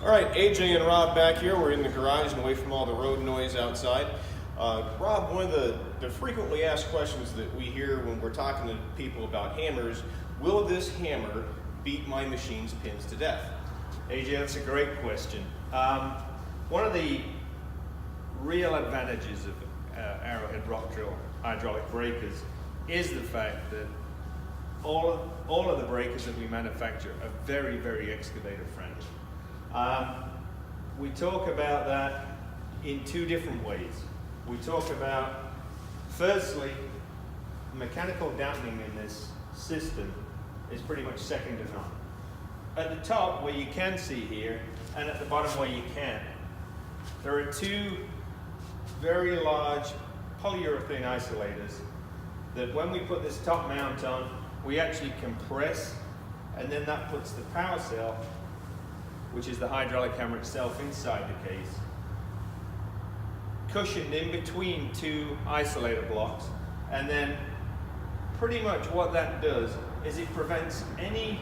All right, AJ and Rob back here. We're in the garage and away from all the road noise outside. Rob, one of the frequently asked questions that we hear when we're talking to people about hammers, will this hammer beat my machine's pins to death? AJ, that's a great question. One of the real advantages of Arrowhead rock drill hydraulic breakers is the fact that all of the breakers that we manufacture are very, very excavator friendly. We talk about that in two different ways. We talk about, firstly, mechanical dampening in this system is pretty much second to none. At the top, where you can see here, and at the bottom where you can't, there are two very large polyurethane isolators that when we put this top mount on, we actually compress, and then that puts the power cell, which is the hydraulic hammer itself, inside the case, cushioned in between two isolator blocks. And then pretty much what that does is it prevents any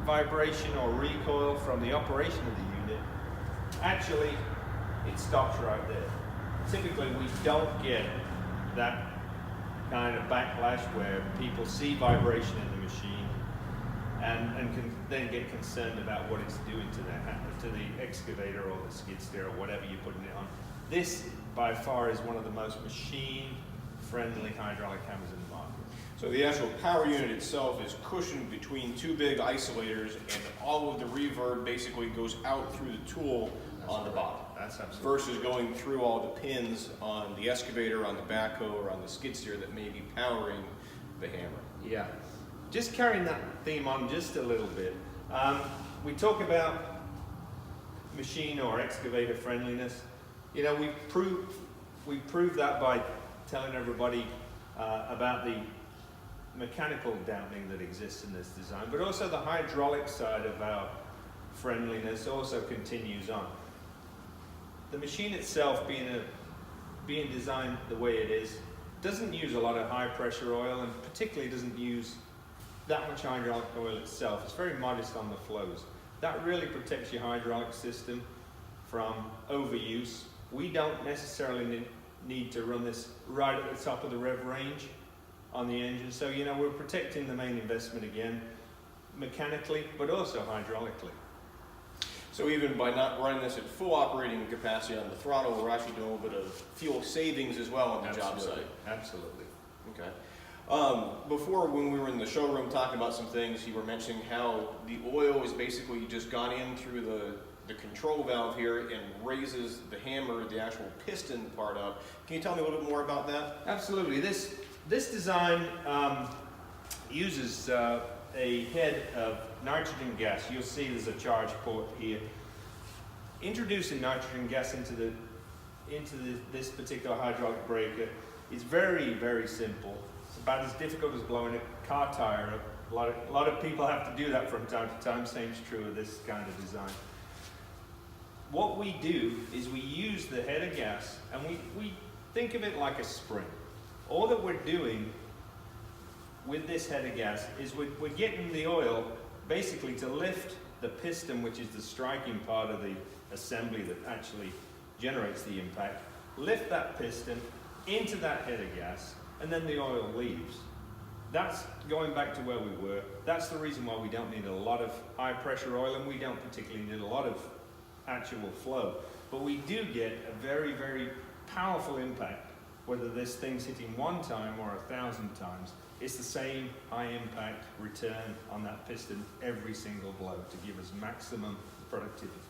vibration or recoil from the operation of the unit. Actually, it stops right there. Typically, we don't get that kind of backlash where people see vibration in the machine and can then get concerned about what it's doing to the excavator or the skid steer or whatever you're putting it on. This, by far, is one of the most machine-friendly hydraulic hammers in the market. So the actual power unit itself is cushioned between two big isolators, and all of the reverb basically goes out through the tool on the bottom. That's absolutely versus going through all the pins on the excavator, on the backhoe, or on the skid steer that may be powering the hammer. Yeah. Just carrying that theme on just a little bit. We talk about machine or excavator friendliness. You know, we prove that by telling everybody about the mechanical dampening that exists in this design, but also the hydraulic side of our friendliness also continues on. The machine itself, being designed the way it is, doesn't use a lot of high pressure oil, and particularly doesn't use that much hydraulic oil itself. It's very modest on the flows. That really protects your hydraulic system from overuse. We don't necessarily need to run this right at the top of the rev range on the engine. So, you know, we're protecting the main investment again, mechanically, but also hydraulically. So even by not running this at full operating capacity on the throttle, we're actually doing a little bit of fuel savings as well on the job site. Absolutely. Okay. Before, when we were in the showroom talking about some things, you were mentioning how the oil is basically just gone in through the control valve here and raises the hammer, the actual piston part up. Can you tell me a little bit more about that? Absolutely. This design uses a head of nitrogen gas. You'll see there's a charge port here. Introducing nitrogen gas into this particular hydraulic breaker is very, very simple. It's about as difficult as blowing a car tire up. A lot of people have to do that from time to time. Same's true of this kind of design. What we do is we use the head of gas, and we think of it like a spring. All that we're doing with this head of gas is we're getting the oil basically to lift the piston, which is the striking part of the assembly that actually generates the impact, lift that piston into that head of gas, and then the oil leaves. That's going back to where we were. That's the reason why we don't need a lot of high pressure oil, and we don't particularly need a lot of actual flow. But we do get a very, very powerful impact, whether this thing's hitting one time or 1,000 times. It's the same high impact return on that piston every single blow to give us maximum productivity.